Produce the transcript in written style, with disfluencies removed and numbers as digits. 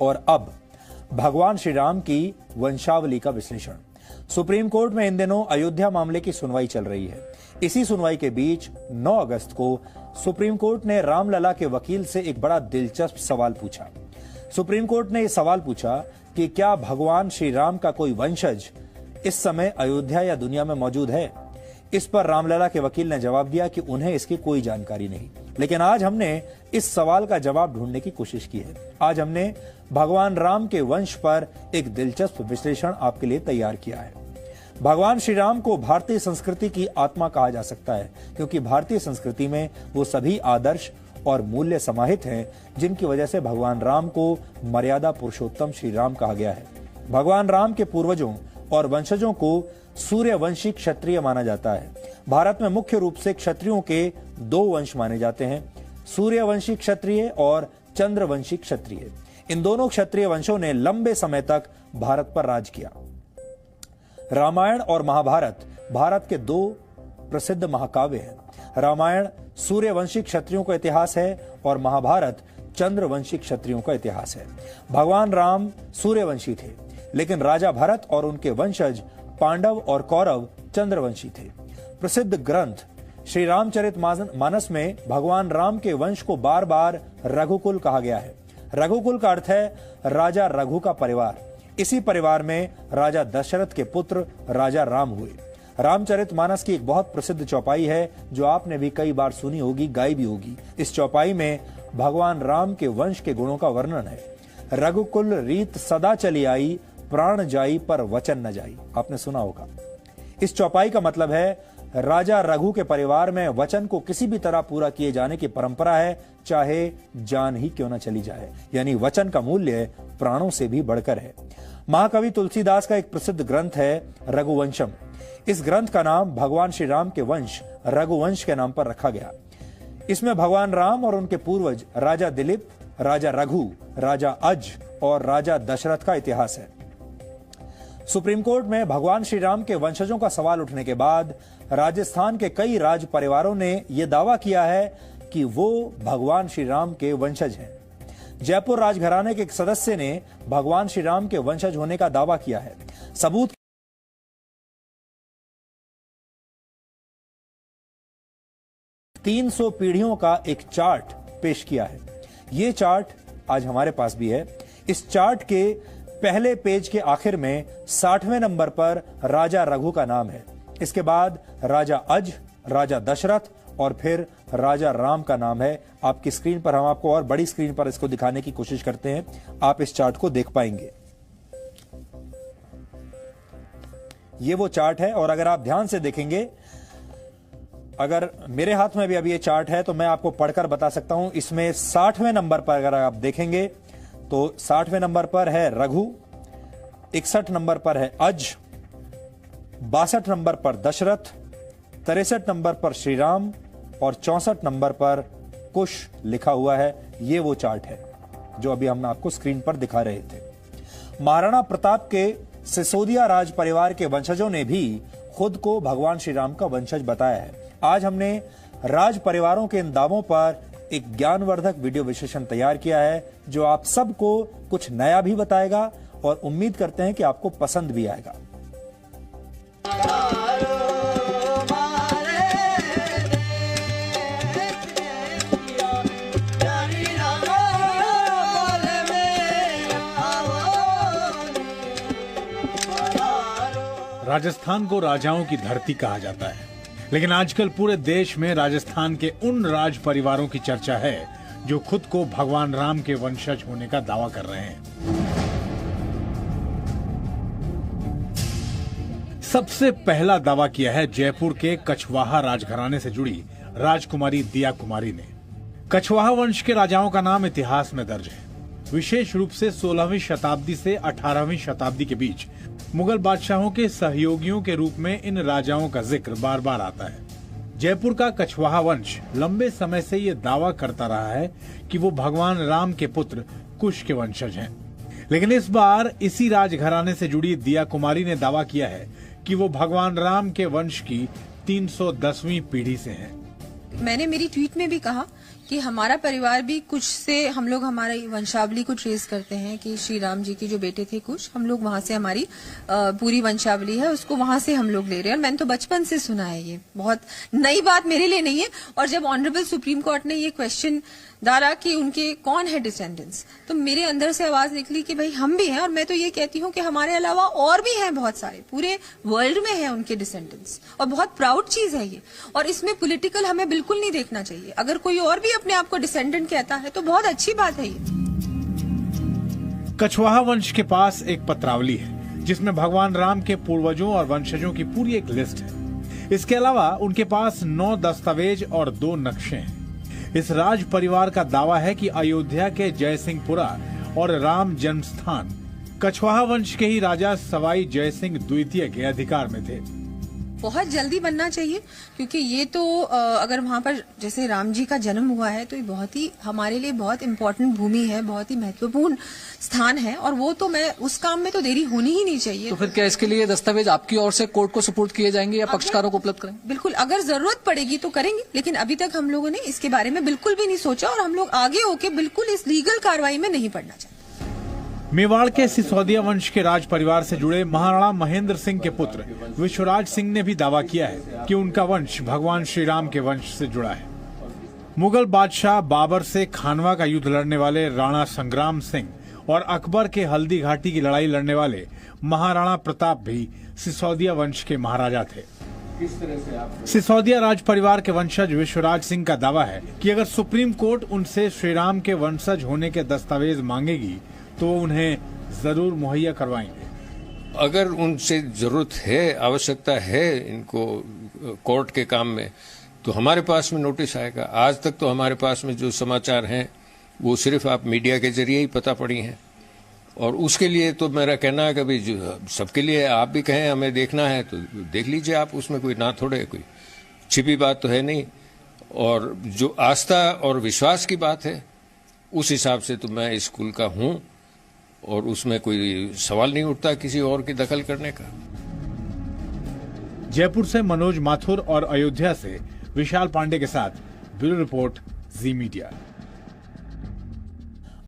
और अब भगवान श्री राम की वंशावली का विश्लेषण। सुप्रीम कोर्ट में इन दिनों अयोध्या मामले की सुनवाई चल रही है। इसी सुनवाई के बीच 9 अगस्त को सुप्रीम कोर्ट ने रामलला के वकील से एक बड़ा दिलचस्प सवाल पूछा। सुप्रीम कोर्ट ने यह सवाल पूछा कि क्या भगवान श्री राम का कोई वंशज इस समय अयोध्या या दुनिया में मौजूद है। इस पर रामलला के वकील ने जवाब दिया कि उन्हें इसकी कोई जानकारी नहीं। लेकिन आज हमने इस सवाल का जवाब ढूंढने की कोशिश की है। आज हमने भगवान राम के वंश पर एक दिलचस्प विश्लेषण आपके लिए तैयार किया है। भगवान श्री राम को भारतीय संस्कृति की आत्मा कहा जा सकता है, क्योंकि भारतीय संस्कृति में वो सभी आदर्श और मूल्य समाहित हैं जिनकी वजह से भगवान राम को मर्यादा पुरुषोत्तम श्री राम कहा गया है। भगवान राम के पूर्वजों और वंशजों को सूर्यवंशी क्षत्रिय माना जाता है। भारत में मुख्य रूप से क्षत्रियों के 2 वंश माने जाते हैं, सूर्यवंशी क्षत्रिय और चंद्रवंशी क्षत्रिय। इन दोनों क्षत्रिय वंशों ने लंबे समय तक भारत पर राज किया। रामायण और महाभारत भारत के 2 प्रसिद्ध महाकाव्य हैं। रामायण सूर्यवंशी क्षत्रियों का इतिहास है और महाभारत चंद्रवंशी क्षत्रियों का इतिहास है। भगवान राम सूर्यवंशी थे, लेकिन राजा भरत और उनके वंशज पांडव और कौरव चंद्रवंशी थे। प्रसिद्ध ग्रंथ श्री रामचरित मानस में भगवान राम के वंश को बार बार रघुकुल कहा गया है। रघुकुल का अर्थ है राजा रघु का परिवार। इसी परिवार में राजा दशरथ के पुत्र राजा राम हुए। रामचरित मानस की एक बहुत प्रसिद्ध चौपाई है जो आपने भी कई बार सुनी होगी, गाई भी होगी। इस चौपाई में भगवान राम के वंश के गुणों का वर्णन है। रघुकुल रीत सदा चली आई, प्राण जाई पर वचन न जाई। आपने सुना होगा। इस चौपाई का मतलब है राजा रघु के परिवार में वचन को किसी भी तरह पूरा किए जाने की परंपरा है, चाहे जान ही क्यों न चली जाए। यानी वचन का मूल्य प्राणों से भी बढ़कर है। महाकवि तुलसीदास का एक प्रसिद्ध ग्रंथ है रघुवंशम। इस ग्रंथ का नाम भगवान श्री राम के वंश रघुवंश के नाम पर रखा गया। इसमें भगवान राम और उनके पूर्वज राजा दिलीप, राजा रघु, राजा अज और राजा दशरथ का इतिहास है। सुप्रीम कोर्ट में भगवान श्री राम के वंशजों का सवाल उठने के बाद राजस्थान के कई राज परिवारों ने यह दावा किया है कि वो भगवान श्री राम के वंशज हैं। जयपुर राजघराने के एक सदस्य ने भगवान श्री राम के वंशज होने का दावा किया है। सबूत 300 पीढ़ियों का एक चार्ट पेश किया है। यह चार्ट आज हमारे पास भी है। इस चार्ट के पहले पेज के आखिर में 60वें नंबर पर राजा रघु का नाम है। इसके बाद राजा अज, राजा दशरथ और फिर राजा राम का नाम है। आपकी स्क्रीन पर हम आपको और बड़ी स्क्रीन पर इसको दिखाने की कोशिश करते हैं। आप इस चार्ट को देख पाएंगे। ये वो चार्ट है और अगर आप ध्यान से देखेंगे, अगर मेरे हाथ में भी अभी ये चार्ट है तो मैं आपको पढ़कर बता सकता हूं। इसमें 60वें नंबर पर अगर आप देखेंगे तो 60वें नंबर पर है रघु, 61 नंबर पर है अज, 62 नंबर पर दशरथ, 63 नंबर पर श्री राम और 64 नंबर पर कुश लिखा हुआ है। ये वो चार्ट है जो अभी हम आपको स्क्रीन पर दिखा रहे थे। महाराणा प्रताप के सिसोदिया राज परिवार के वंशजों ने भी खुद को भगवान श्री राम का वंशज बताया है। आज हमने राज परिवारों के इन दावों पर एक ज्ञानवर्धक वीडियो विश्लेषण तैयार किया है जो आप सबको कुछ नया भी बताएगा और उम्मीद करते हैं कि आपको पसंद भी आएगा। राजस्थान को राजाओं की धरती कहा जाता है, लेकिन आजकल पूरे देश में राजस्थान के उन राज परिवारों की चर्चा है जो खुद को भगवान राम के वंशज होने का दावा कर रहे हैं। सबसे पहला दावा किया है जयपुर के कछवाहा राजघराने से जुड़ी राजकुमारी दिया कुमारी ने। कछवाहा वंश के राजाओं का नाम इतिहास में दर्ज है। विशेष रूप से 16वीं शताब्दी से 18वीं शताब्दी के बीच मुगल बादशाहों के सहयोगियों के रूप में इन राजाओं का जिक्र बार बार आता है। जयपुर का कछवाहा वंश लंबे समय से ये दावा करता रहा है कि वो भगवान राम के पुत्र कुश के वंशज हैं। लेकिन इस बार इसी राजघराने से जुड़ी दिया कुमारी ने दावा किया है कि वो भगवान राम के वंश की 310वीं पीढ़ी से हैं। मैंने मेरी ट्वीट में भी कहा कि हमारा परिवार भी कुछ से हम लोग हमारी वंशावली को ट्रेस करते हैं कि श्री राम जी के जो बेटे थे कुछ, हम लोग वहां से हमारी पूरी वंशावली है उसको वहां से हम लोग ले रहे हैं। और मैंने तो बचपन से सुना है, ये बहुत नई बात मेरे लिए नहीं है। और जब ऑनरेबल सुप्रीम कोर्ट ने ये क्वेश्चन डाला कि उनके कौन है डिसेंडेंट्स, तो मेरे अंदर से आवाज निकली कि भाई हम भी हैं। और मैं तो ये कहती हूँ कि हमारे अलावा और भी हैं बहुत सारे, पूरे वर्ल्ड में हैं उनके डिसेंडेंट्स, और बहुत प्राउड चीज है ये। और इसमें पॉलिटिकल हमें बिल्कुल नहीं देखना चाहिए। अगर कोई और भी अपने आप को डिसेंडेंट कहता है तो बहुत अच्छी बात है ये। कछवाहा वंश के पास एक पत्रावली है जिसमें भगवान राम के पूर्वजों और वंशजों की पूरी एक लिस्ट है। इसके अलावा उनके पास 9 दस्तावेज और 2 नक्शे हैं। इस राज परिवार का दावा है कि अयोध्या के जयसिंहपुरा और राम जन्मस्थान कछवाहा वंश के ही राजा सवाई जयसिंह द्वितीय के अधिकार में थे। बहुत जल्दी बनना चाहिए, क्योंकि ये तो अगर वहां पर जैसे राम जी का जन्म हुआ है तो ये बहुत ही हमारे लिए बहुत इम्पोर्टेंट भूमि है, बहुत ही महत्वपूर्ण स्थान है। और वो तो मैं उस काम में तो देरी होनी ही नहीं चाहिए। तो फिर क्या इसके लिए दस्तावेज आपकी ओर से कोर्ट को सुपुर्द किए जाएंगे या पक्षकारों को उपलब्ध करेंगे? बिल्कुल, अगर जरूरत पड़ेगी तो करेंगे, लेकिन अभी तक हम लोगों ने इसके बारे में बिल्कुल भी नहीं सोचा और हम लोग आगे होके बिल्कुल इस लीगल कार्रवाई में नहीं पड़ना चाहते। मेवाड़ के सिसोदिया वंश के राज परिवार से जुड़े महाराणा महेंद्र सिंह के पुत्र विश्वराज सिंह ने भी दावा किया है कि उनका वंश भगवान श्री राम के वंश से जुड़ा है। मुगल बादशाह बाबर से खानवा का युद्ध लड़ने वाले राणा संग्राम सिंह और अकबर के हल्दी घाटी की लड़ाई लड़ने वाले महाराणा प्रताप भी सिसोदिया वंश के महाराजा थे। सिसोदिया राज परिवार के वंशज विश्वराज सिंह का दावा है कि अगर सुप्रीम कोर्ट उनसे श्रीराम के वंशज होने के दस्तावेज मांगेगी तो वो उन्हें जरूर मुहैया करवाएंगे। अगर उनसे जरूरत है, आवश्यकता है इनको कोर्ट के काम में, तो हमारे पास में नोटिस आएगा। आज तक तो हमारे पास में जो समाचार हैं वो सिर्फ आप मीडिया के जरिए ही पता पड़ी हैं। और उसके लिए तो मेरा कहना है कि भाई सबके लिए आप भी कहें हमें देखना है तो देख लीजिए आप, उसमें कोई ना थोड़े कोई छिपी बात तो है नहीं। और जो आस्था और विश्वास की बात है उस हिसाब से तो मैं इस स्कूल का हूं और उसमें कोई सवाल नहीं उठता किसी और की दखल करने का। जयपुर से मनोज माथुर और अयोध्या से विशाल पांडे के साथ ब्यूरो रिपोर्ट जी मीडिया।